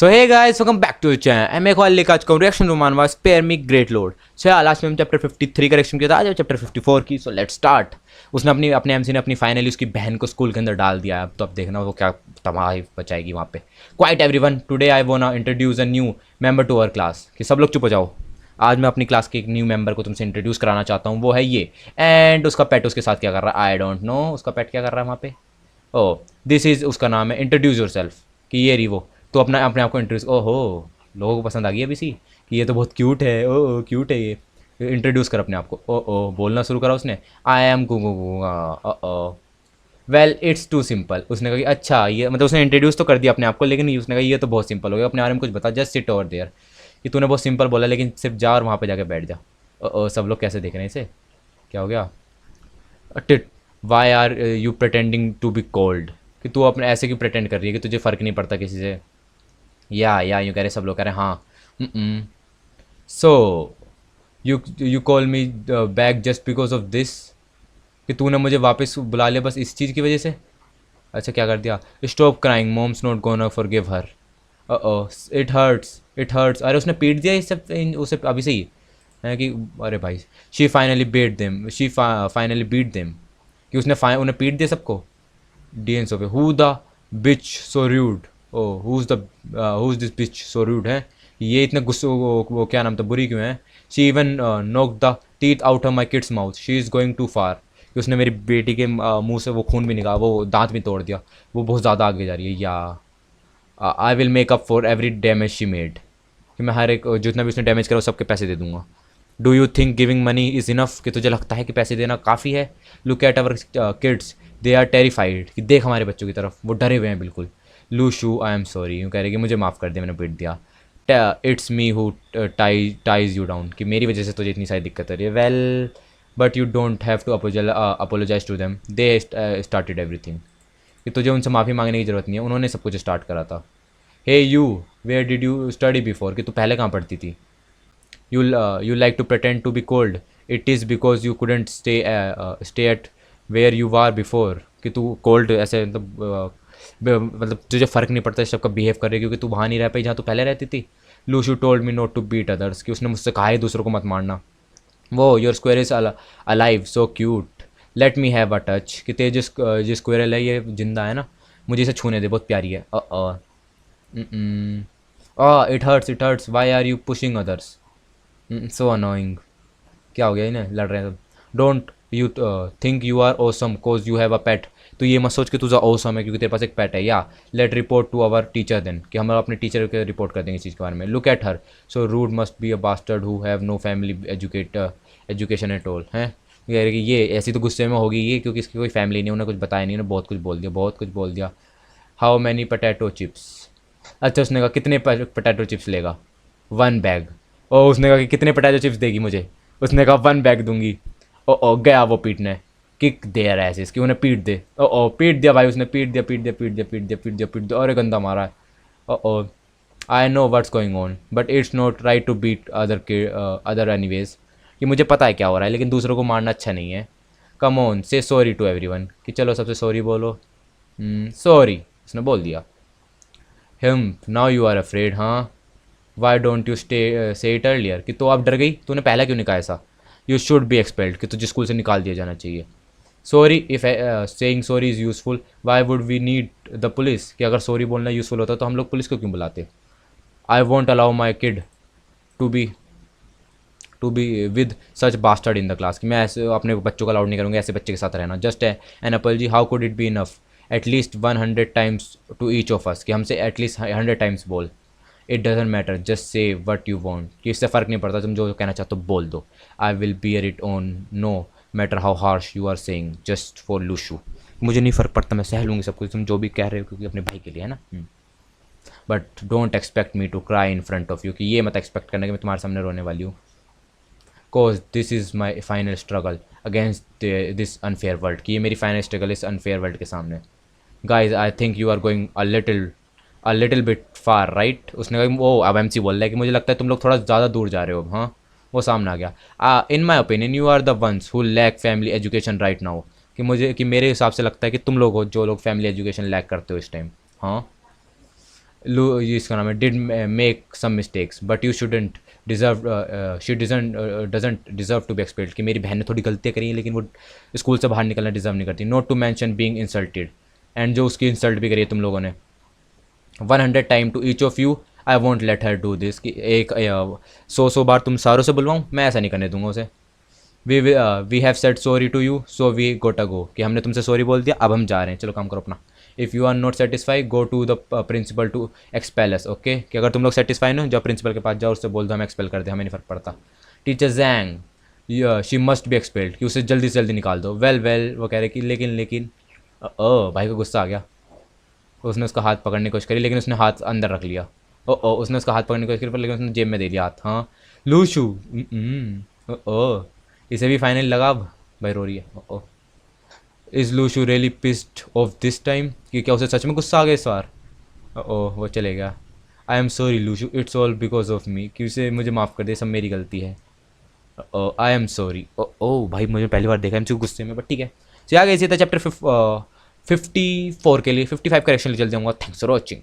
So hey guys, welcome back to the channel. मैं एक बार लेकर आ चुका हूँ रिएक्शन रोमान was spare me great load. So यार लास्ट में हम चैप्टर 53 का रिएक्शन किया था, आज चैप्टर 54 की। So let's start. उसने अपने एमसी ने अपनी फाइनली उसकी बहन को स्कूल के अंदर डाल दिया। अब तो अब देखना वो क्या तबाही बचाएगी वहाँ पे। Quiet everyone, today I want introduce a new member to our class. कि सब लोग चुप हो जाओ। आज मैं अपनी क्लास के एक न्यू मेंबर को तुमसे इंट्रोड्यूस कराना चाहता हूँ, वो है ये। एंड उसका पेट उसके साथ क्या कर रहा है आई डोंट नो। उसका पेट क्या कर रहा है वहाँ पे? ओह दिस इज़, उसका नाम है इंट्रोड्यूस योर सेल्फ। कि ये रही वो। तो अपना अपने आप को इंट्रोड्यूस, ओहो लोगों को पसंद आ गई अभी सी कि ये तो बहुत क्यूट है, ओ क्यूट है ये। इंट्रोड्यूस कर अपने आप को। ओ बोलना शुरू करा उसने। आई एम गुंगा। Oh well it's too simple. उसने कहा कि अच्छा ये मतलब उसने इंट्रोड्यूस तो कर दिया अपने आप को, लेकिन उसने कहा ये तो बहुत सिंपल हो गया, अपने बारे में कुछ बता, जस्ट सिट ओवर देयर। कि तूने बहुत सिंपल बोला, लेकिन सिर्फ जा और वहाँ पे जाके बैठ जा। ओ सब लोग कैसे देख रहे हैं इसे, क्या हो गया? टिट why are you pretending to be cold. कि तू अपने ऐसे क्यों प्रटेंड कर रही है कि तुझे फ़र्क नहीं पड़ता किसी से? या यूँ कह रहे, सब लोग कह रहे हैं हाँ। So you call me back just because of this. कि तूने मुझे वापस बुला लिया बस इस चीज़ की वजह से? अच्छा क्या कर दिया? Stop crying, mom's not gonna forgive her. It hurts, it hurts. अरे उसने पीट दिया इस सब उसे अभी से ही है कि अरे भाई। She finally beat them, she finally beat them. कि उसने उन्हें पीट दिया सबको। डीएनसो पे who the bitch so rude. Oh who's this bitch so rude है। ये इतने गुस्से वो क्या नाम था, बुरी क्यों है? She even knock the teeth out of my kids mouth, she is going to far. कि उसने मेरी बेटी के मुंह से वो खून भी निकाला, वो दांत भी तोड़ दिया। वो बहुत ज़्यादा आगे जा रही है। या I will make up for every damage she made. कि मैं हर एक जितना भी उसने डैमेज करा सबके पैसे दे दूंगा। Do you think giving money is enough? कि तुझे लगता है कि पैसे देना काफ़ी है? Look at our kids, they are terrified. कि देख हमारे बच्चों की तरफ, वो डरे हुए हैं बिल्कुल। लूशू आई एम सॉरी, यूँ कह रहे कि मुझे माफ़ कर दे, मैंने पीट दिया। It's me who ties you down. कि मेरी वजह से तुझे इतनी सारी दिक्कत आ रही है। Well but you don't have to apologise to them, they started everything. कि तुझे उनसे माफ़ी मांगने की ज़रूरत नहीं है, उन्होंने सब कुछ स्टार्ट करा था। Hey you, where did you study before? कि तू पहले कहाँ पढ़ती थी? You like to pretend to be cold. It is because you couldn't stay at where you were before. कि तू कोल्ड ऐसे मतलब तुझे फ़र्क नहीं पड़ता सबका बिहेव कर रही है क्योंकि तू वहाँ नहीं रह पाई जहाँ तू पहले रहती थी। लूशू told me not to beat others. कि उसने मुझसे कहा है दूसरों को मत मारना। वो your square is alive so cute, let me have a touch. कि तेरे जो स्क्वेरल है ये जिंदा है ना, मुझे इसे छूने दे, बहुत प्यारी है। It hurts why are you pushing others, so annoying. क्या हो गया इन्हें, लड़ रहे हैं सब। Don't you think you are awesome cause you have a pet. तो ये मत सोच कि तुझा ओसम है क्योंकि तेरे पास एक पेट है। या let report to our teacher then. कि हम अपने टीचर के रिपोर्ट कर देंगे इस चीज़ के बारे में। Look at her, so rude must be a bastard who have no family education at all. हैं कि ये ऐसी तो गुस्से में होगी ये क्योंकि इसकी कोई फैमिली नहीं, उन्हें कुछ बताया नहीं, उन्हें बहुत कुछ बोल दिया, बहुत कुछ बोल दिया। How many potato chips? अच्छा उसने कहा कितने पटैटो चिप्स लेगा? 1 बैग। ओ उसने कहा कि कितने पटैटो चिप्स देगी मुझे? उसने कहा 1 बैग दूंगी। ओ गया वो पीटने। किक दे रहा है ऐसे इसकी, उन्हें पीट दे। ओ पीट दिया भाई उसने, पीट दिया पीट दिया पीट दिया पीट दिया पीट दिया पीट दिया, और गंदा मारा है। Oh I know what's going on but it's not right to beat other anyways. कि मुझे पता है क्या हो रहा है लेकिन दूसरों को मारना अच्छा नहीं है। कम ऑन से सॉरी टू एवरीवन। कि चलो सबसे सॉरी बोलो। सॉरी उसने बोल दिया। नाउ यू आर अफ्रेड, हाँ? वाई डोंट यू से इट अर्लियर? कि तो आप डर गई, तूने पहले क्यों नहीं कहा ऐसा? You should be expelled. कि तुझे स्कूल से निकाल दिया जाना चाहिए। Sorry if saying sorry is useful why would we need the police? कि अगर सॉरी बोलना यूजफुल होता तो हम लोग पुलिस को क्यों बुलाते? I won't allow my kid to be with such bastard in the class. कि मैं ऐसे अपने बच्चों को अलाउड नहीं करूँगा ऐसे बच्चे के साथ रहना। Just an apology, how could it be enough? At least 100 times to each of us. कि हमसे एटलीस्ट 100 टाइम्स बोल। It doesn't matter, just say what you want. कि इससे फ़र्क नहीं पड़ता, तुम जो कहना चाहते हो बोल दो। I will bear it on no matter how harsh you are saying just for Lushu. मुझे नहीं फ़र्क पड़ता, मैं सह लूँगी सब कुछ तुम जो भी कह रहे हो क्योंकि अपने भाई के लिए है ना। But don't expect me to cry in front of you. कि ये मत एक्सपेक्ट करना कि मैं तुम्हारे सामने रोने वाली हूँ। Cause this is my final struggle against this unfair world. कि ये मेरी फाइनल स्ट्रगल इस अनफेयर वर्ल्ड के सामने। Guys I think you are going a little bit far right. उसने कहा वो अब एमसी बोल रहा है कि मुझे लगता है तुम लोग थोड़ा ज़्यादा दूर जा रहे हो। हाँ वो सामने आ गया। In my opinion you are the ones who lack family education right now. कि मेरे हिसाब से लगता है कि तुम लोग हो जो लोग फैमिली एजुकेशन लैक करते हो इस टाइम। हाँ लो ये इसका नाम है, did make some mistakes but you shouldn't deserve, she doesn't deserve to be expelled, कि मेरी बहन ने थोड़ी गलतियाँ करी हैं लेकिन वो स्कूल से बाहर निकलना डिज़र्व नहीं करती। Not to mention being insulted, and जो उसकी इंसल्ट भी करी है तुम लोगों ने। 100 time to each of you, I won't let her do this, कि एक 100 बार तुम सारों से बुलवाऊँ, मैं ऐसा नहीं करने दूंगा उसे। We have said sorry to you so we gotta go, कि हमने तुमसे सॉरी बोल दिया, अब हम जा रहे हैं, चलो काम करो अपना। If you are not satisfy go to the principal to expel us, okay, कि अगर तुम लोग सेटिस्फाई नहीं हो जाओ प्रिंसिपल के पास जाओ, उससे बोल दो हम एक्सपेल कर दे, हमें नहीं फ़र्क पड़ता। Teacher Zhang, she must be expelled, कि उसे जल्दी से जल्दी निकाल दो। वेल वेल, वो कह रहे कि लेकिन ओ भाई को गुस्सा आ गया। उसने उसका हाथ पकड़ने की कोशिश करी लेकिन उसने हाथ अंदर रख लिया। ओ उसने उसका हाथ पकड़ने की कोशिश करी पर लेकिन उसने जेब में दे दिया हाथ। हाँ लूशू, ओ इसे भी फाइनल लगा अब। भाई रो रही है। Oh is Lushu really pissed off this time, कि क्या उसे सच में गुस्सा आ गया इस बार। ओ वो चले गया। I am sorry Lushu, it's all because of me, कि उसे मुझे माफ़ कर दे, सब मेरी गलती है। Oh I am sorry. ओ भाई मुझे पहली बार देखा एमसी गुस्से में, बट ठीक है। चलिए आगे इसी था चैप्टर 54 के लिए 55 करेक्शन ले चल जाऊँगा। Thanks for watching.